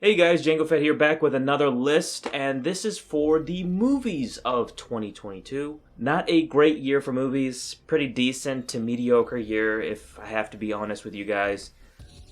Hey guys, Django Fett here, back with another list, and this is for the movies of 2022. Not a great year for movies, pretty decent to mediocre year if I have to be honest with you guys.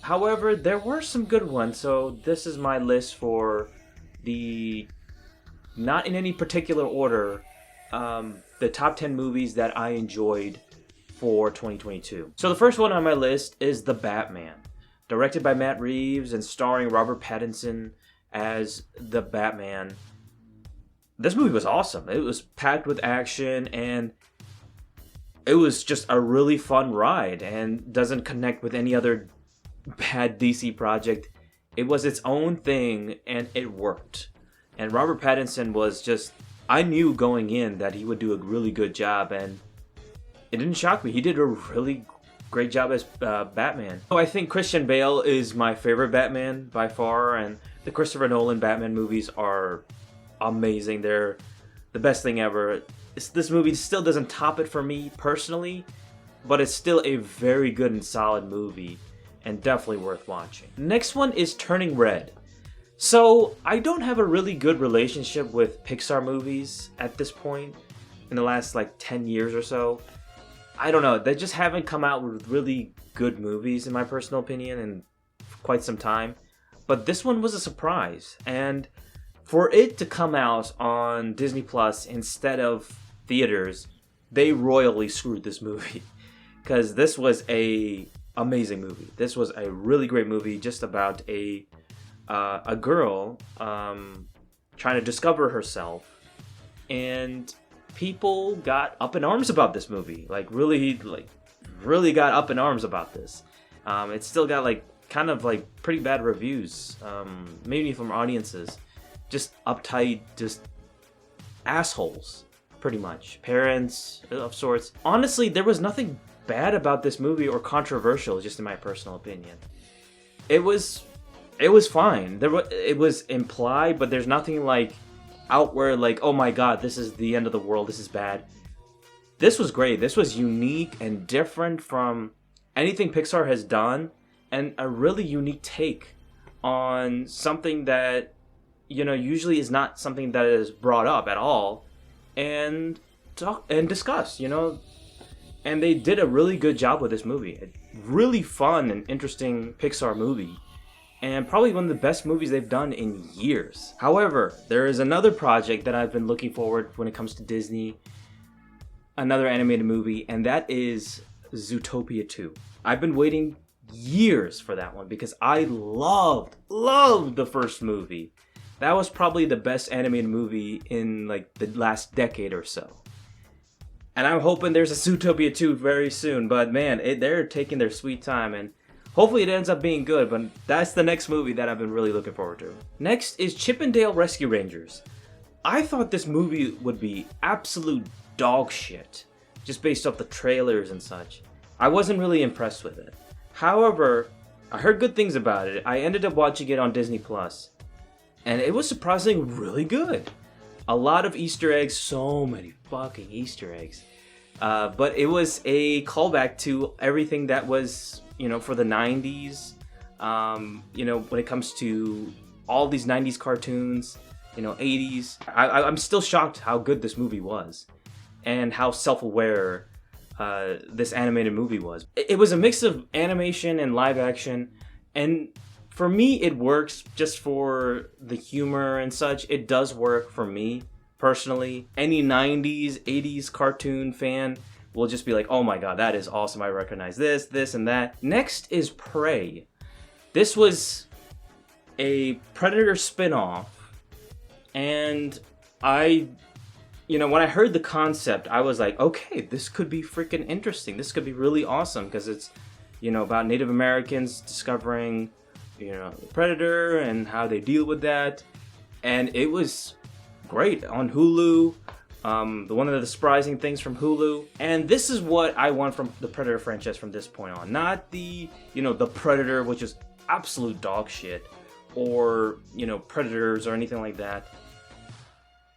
However, there were some good ones, so this is my list for the, not in any particular order, the top 10 movies that I enjoyed for 2022. So the first one on my list is The Batman. Directed by Matt Reeves and starring Robert Pattinson as the Batman. This movie was awesome. It was packed with action and it was just a really fun ride and doesn't connect with any other bad DC project. It was its own thing and it worked. And Robert Pattinson was just, I knew going in that he would do a really good job, and it didn't shock me. He did a really great job as Batman. I think Christian Bale is my favorite Batman by far, and the Christopher Nolan Batman movies are amazing. They're the best thing ever. This movie still doesn't top it for me personally, but it's still a very good and solid movie, and definitely worth watching. Next one is Turning Red. So, I don't have a really good relationship with Pixar movies at this point, in the last 10 years or so. I don't know, they just haven't come out with really good movies in my personal opinion in quite some time. But this one was a surprise, and for it to come out on Disney Plus instead of theaters, they royally screwed this movie. Because this was a amazing movie. This was a really great movie just about a girl trying to discover herself, and people got up in arms about this movie. Really got up in arms about this. It still got pretty bad reviews, maybe from audiences. Just uptight, just assholes, pretty much. Parents of sorts. Honestly, there was nothing bad about this movie or controversial, just in my personal opinion. It was fine. It was implied, but there's nothing out where oh my god, this is the end of the world, this is bad. This was great. This was unique and different from anything Pixar has done, and a really unique take on something that usually is not something that is brought up at all and discussed, and they did a really good job with this movie. A really fun and interesting Pixar movie, and probably one of the best movies they've done in years. However, there is another project that I've been looking forward when it comes to Disney, another animated movie, and that is Zootopia 2. I've been waiting years for that one because I loved the first movie. That was probably the best animated movie in the last decade or so. And I'm hoping there's a Zootopia 2 very soon, but man, they're taking their sweet time, and hopefully it ends up being good, but that's the next movie that I've been really looking forward to. Next is Chip 'n Dale Rescue Rangers. I thought this movie would be absolute dog shit, just based off the trailers and such. I wasn't really impressed with it. However, I heard good things about it. I ended up watching it on Disney Plus, and it was surprisingly really good. A lot of Easter eggs, so many fucking Easter eggs. But it was a callback to everything that was for the 90s, when it comes to all these 90s cartoons, 80s. I'm still shocked how good this movie was and how self-aware this animated movie was. It was a mix of animation and live action, and for me, it works just for the humor and such. It does work for me, personally. Any 90s, 80s cartoon fan will just be like, oh my god, that is awesome, I recognize this, and that. Next is Prey. This was a Predator spin-off, and when I heard the concept, I was like, okay, this could be freaking interesting. This could be really awesome, because it's, about Native Americans discovering, the Predator and how they deal with that. And it was great on Hulu. One of the surprising things from Hulu. And this is what I want from the Predator franchise from this point on. Not the Predator, which is absolute dog shit, or, Predators or anything like that.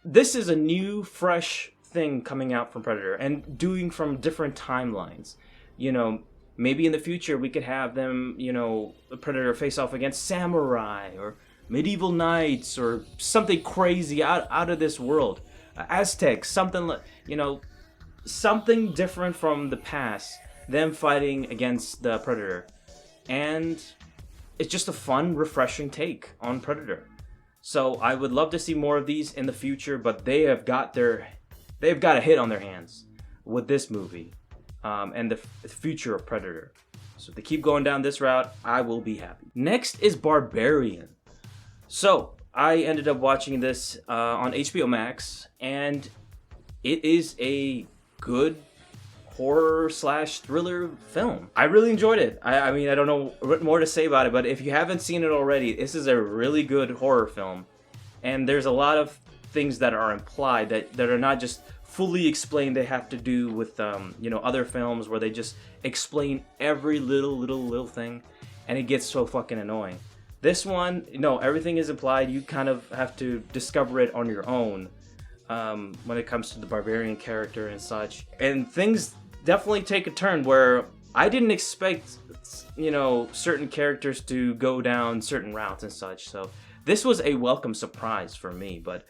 This is a new, fresh thing coming out from Predator and doing from different timelines. Maybe in the future we could have them, the Predator face off against Samurai, or medieval knights or something crazy out of this world. Aztecs, something like, something different from the past, them fighting against the Predator. And it's just a fun, refreshing take on Predator. So I would love to see more of these in the future, but they've got a hit on their hands with this movie, and the future of Predator. So if they keep going down this route, I will be happy. Next is Barbarian. So I ended up watching this on HBO Max, and it is a good horror/thriller film. I really enjoyed it. I mean, I don't know what more to say about it, but if you haven't seen it already, this is a really good horror film. And there's a lot of things that are implied that are not just fully explained. They have to do with other films where they just explain every little thing, and it gets so fucking annoying. This one, everything is implied. You kind of have to discover it on your own when it comes to the barbarian character and such. And things definitely take a turn where I didn't expect, certain characters to go down certain routes and such. So this was a welcome surprise for me. But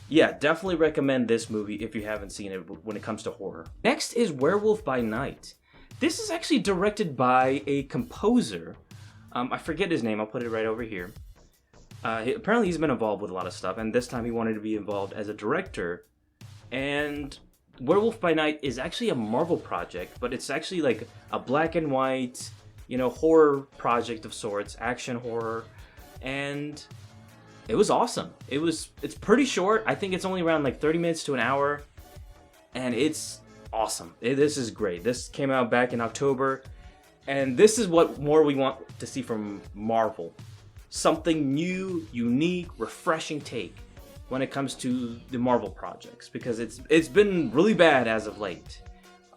yeah, definitely recommend this movie if you haven't seen it when it comes to horror. Next is Werewolf by Night. This is actually directed by a composer. I forget his name. I'll put it right over here. Apparently he's been involved with a lot of stuff, and this time he wanted to be involved as a director. And Werewolf by Night is actually a Marvel project, but it's actually like a black and white, horror project of sorts, action horror, and it was awesome. It's pretty short. I think it's only around like 30 minutes to an hour, and it's awesome. This is great. This came out back in October, and this is what more we want to see from Marvel. Something new, unique, refreshing take when it comes to the Marvel projects, because it's been really bad as of late.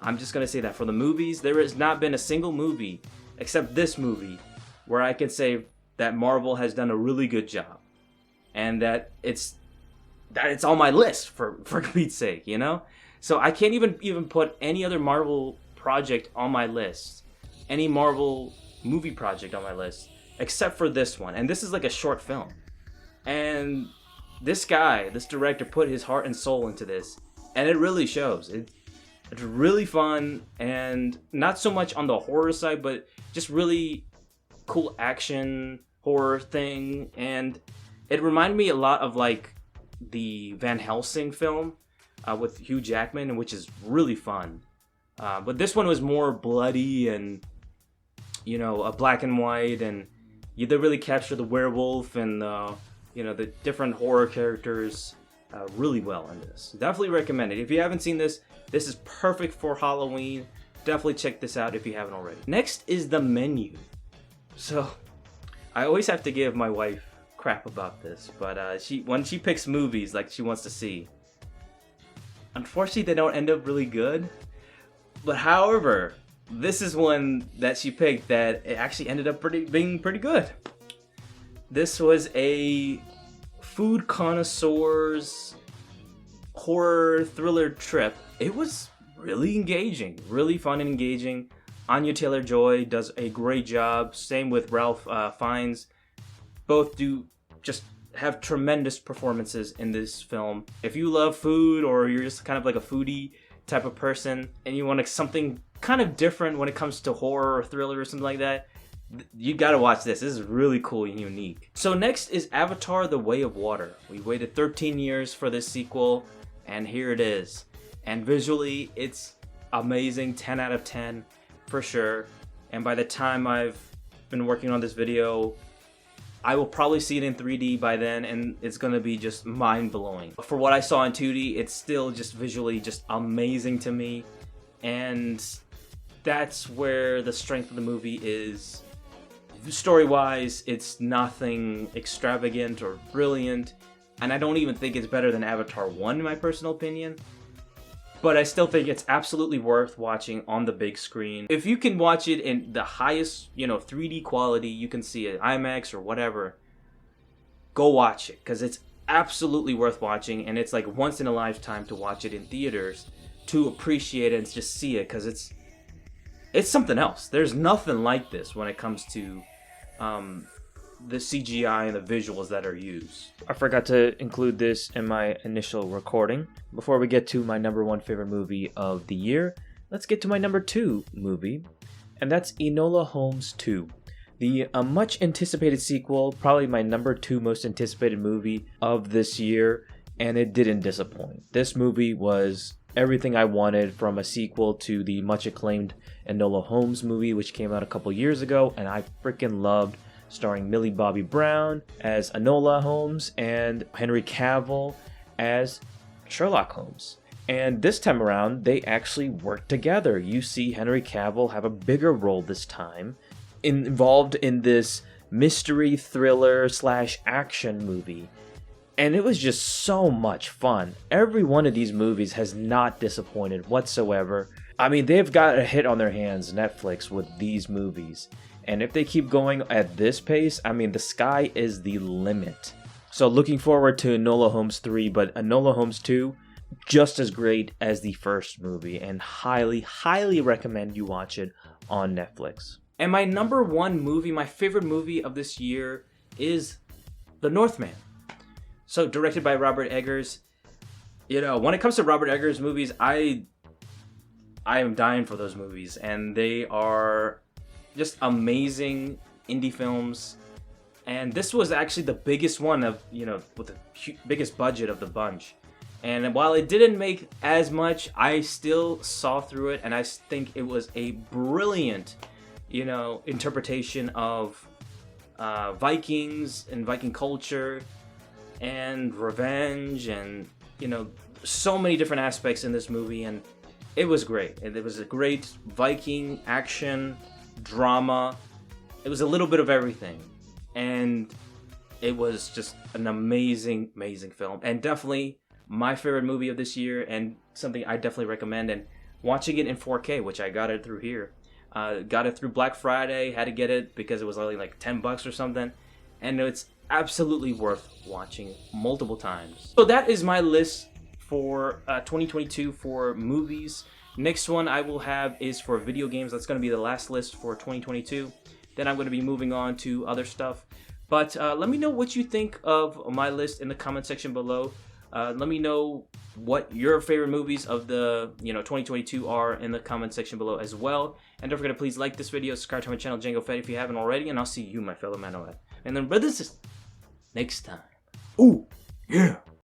I'm just gonna say that for the movies, there has not been a single movie except this movie where I can say that Marvel has done a really good job, and that it's on my list for Pete's sake, So I can't even put any other Marvel project on my list, any Marvel movie project on my list, except for this one. And this is like a short film. And this director put his heart and soul into this, and it really shows. It's really fun, and not so much on the horror side, but just really cool action horror thing. And it reminded me a lot of like the Van Helsing film with Hugh Jackman, which is really fun. But this one was more bloody and, a black and white, and they really capture the werewolf and the different horror characters really well in this. Definitely recommend it. If you haven't seen this, this is perfect for Halloween. Definitely check this out if you haven't already. Next is The Menu. So I always have to give my wife crap about this, but when she picks movies like she wants to see, unfortunately they don't end up really good. But however, this is one that she picked that it actually ended up being pretty good. This was a food connoisseur's horror thriller trip. It was really engaging, really fun and engaging. Anya Taylor-Joy does a great job. Same with Ralph Fiennes. Both just have tremendous performances in this film. If you love food, or you're just kind of like a foodie type of person, and you want something kind of different when it comes to horror or thriller or something like that, you gotta watch this. This is really cool and unique. So next is Avatar: The Way of Water. We waited 13 years for this sequel, and here it is. And visually, it's amazing. 10 out of 10 for sure. And by the time I've been working on this video, I will probably see it in 3D by then, and it's gonna be just mind-blowing. For what I saw in 2D, it's still just visually just amazing to me. And that's where the strength of the movie is. Story-wise, it's nothing extravagant or brilliant, and I don't even think it's better than Avatar 1 in my personal opinion. But I still think it's absolutely worth watching on the big screen. If you can watch it in the highest, 3D quality, you can see it IMAX or whatever, go watch it, because it's absolutely worth watching, and it's like once in a lifetime to watch it in theaters, to appreciate it and just see it, because it's something else. There's nothing like this when it comes to the CGI and the visuals that are used. I forgot to include this in my initial recording. Before we get to my number 1 favorite movie of the year, let's get to my number 2 movie, and that's Enola Holmes 2. The much anticipated sequel, probably my number 2 most anticipated movie of this year, and it didn't disappoint. This movie was everything I wanted from a sequel to the much acclaimed Enola Holmes movie, which came out a couple years ago, and I freaking loved, starring Millie Bobby Brown as Enola Holmes and Henry Cavill as Sherlock Holmes. And this time around, they actually worked together. You see Henry Cavill have a bigger role this time, involved in this mystery thriller / action movie. And it was just so much fun. Every one of these movies has not disappointed whatsoever. I mean, they've got a hit on their hands, Netflix, with these movies. And if they keep going at this pace, I mean, the sky is the limit. So looking forward to Enola Holmes 3, but Enola Holmes 2, just as great as the first movie, and highly, highly recommend you watch it on Netflix. And my number 1 movie, my favorite movie of this year, is The Northman. So directed by Robert Eggers. You know, when it comes to Robert Eggers movies, I am dying for those movies, and they are just amazing indie films. And this was actually the biggest one of, you know, with the biggest budget of the bunch. And while it didn't make as much, I still saw through it, and I think it was a brilliant, you know, interpretation of Vikings and Viking culture and revenge, and, you know, so many different aspects in this movie, and it was great. It was a great Viking action drama. It was a little bit of everything, and it was just an amazing, amazing film, and definitely my favorite movie of this year, and something I definitely recommend. And watching it in 4K, which I got it through here, got it through Black Friday, had to get it because it was only like $10 or something, and it's absolutely worth watching multiple times. So that is my list for 2022 for movies. Next one I will have is for video games. That's going to be the last list for 2022. Then I'm going to be moving on to other stuff. But let me know what you think of my list in the comment section below. Let me know what your favorite movies of the 2022 are in the comment section below as well. And don't forget to please like this video, subscribe to my channel Django Fett if you haven't already, and I'll see you, my fellow Manoet. And then brothers, next time. Ooh, yeah.